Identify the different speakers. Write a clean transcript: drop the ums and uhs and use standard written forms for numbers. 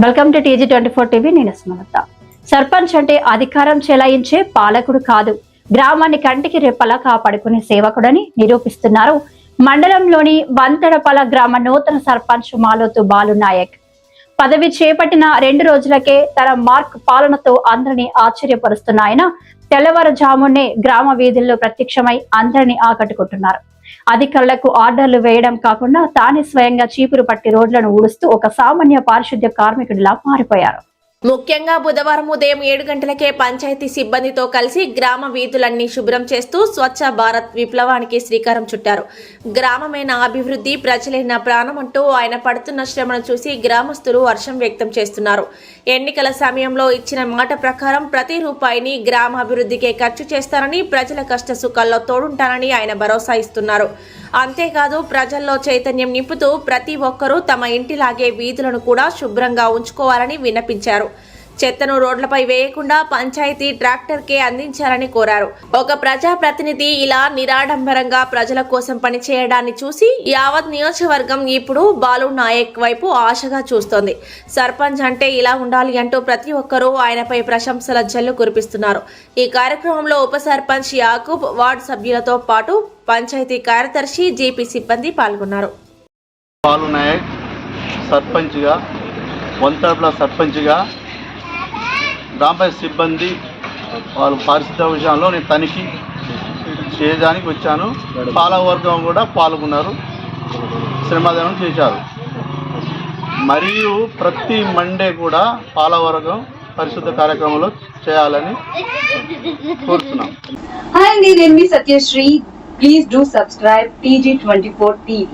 Speaker 1: Welcome to TG24 TV. నేను సుమలత. సర్పంచ్ అంటే అధికారం చెలాయించే పాలకుడు కాదు, గ్రామాన్ని కంటికి రెప్పలా కాపాడుకునే సేవకుడని నిరూపిస్తున్నారు మండలంలోని వంతడపల గ్రామ నూతన సర్పంచ్ మాలోతు బాలు నాయక్. పదవి చేపట్టిన 2 రోజులకే తన మార్క్ పాలనతో అందరినీ ఆశ్చర్యపరుస్తున్న ఆయన తెల్లవారుజామునే గ్రామ వీధుల్లో ప్రత్యక్షమై అందరినీ ఆకట్టుకుంటున్నారు. అధికారులకు ఆర్డర్లు వేయడం కాకుండా తానే స్వయంగా చీపురు పట్టి రోడ్లను ఊడుస్తూ ఒక సామాన్య పారిశుద్ధ్య కార్మికుడిలా మారిపోయారు.
Speaker 2: ముఖ్యంగా బుధవారం ఉదయం 7 గంటలకే పంచాయతీ సిబ్బందితో కలిసి గ్రామ వీధులన్నీ శుభ్రం చేస్తూ స్వచ్ఛ భారత్ విప్లవానికి శ్రీకారం చుట్టారు. గ్రామమే నా అభివృద్ధి, ప్రజలే నా ప్రాణం అంటూ ఆయన పడుతున్న శ్రమను చూసి గ్రామస్తులు హర్షం వ్యక్తం చేస్తున్నారు. ఎన్నికల సమయంలో ఇచ్చిన మాట ప్రకారం ప్రతి రూపాయిని గ్రామ అభివృద్ధికే ఖర్చు చేస్తారని, ప్రజల కష్ట సుఖాల్లో తోడుంటానని ఆయన భరోసా ఇస్తున్నారు. అంతేకాదు ప్రజల్లో చైతన్యం నింపుతూ ప్రతి ఒక్కరూ తమ ఇంటిలాగే వీధులను కూడా శుభ్రంగా ఉంచుకోవాలని విన్నపించారు. చెత్తను రోడ్లపై వేయకుండా పంచాయతీ ట్రాక్టర్కే అందించాలని కోరారు. ఒక ప్రజాప్రతినిధి ఇలా నిరాడంబరంగా ప్రజల కోసం పనిచేయడాన్ని చూసి యావత్ నియోజకవర్గం ఇప్పుడు బాలు నాయక్ వైపు ఆశగా చూస్తోంది. సర్పంచ్ అంటే ఇలా ఉండాలి అంటూ ప్రతి ఒక్కరూ ఆయనపై ప్రశంసల జల్లు కురిపిస్తున్నారు. ఈ కార్యక్రమంలో ఉప సర్పంచ్ యాకూబ్, వార్డు సభ్యులతో పాటు పంచాయతీ కార్యదర్శి, జీపీ సిబ్బంది పాల్గొన్నారు.
Speaker 3: బాలు నాయక్ సర్పంచ్గా, వంతడపల సర్పంచ్గా గ్రామ సిబ్బంది వాళ్ళు పారిశుద్ధ్య విషయంలో నేను తనిఖీ చేయడానికి వచ్చాను. పాలకవర్గం కూడా పాల్గొన్నారు, శ్రమదానం చేశారు. మరియు ప్రతి మండే కూడా పాలకవర్గం పరిశుద్ధ కార్యక్రమంలో చేయాలని కోరుతున్నాం.
Speaker 4: హాయ్ అండి, నేను మీ Satyasri. Please do subscribe TG24 TV.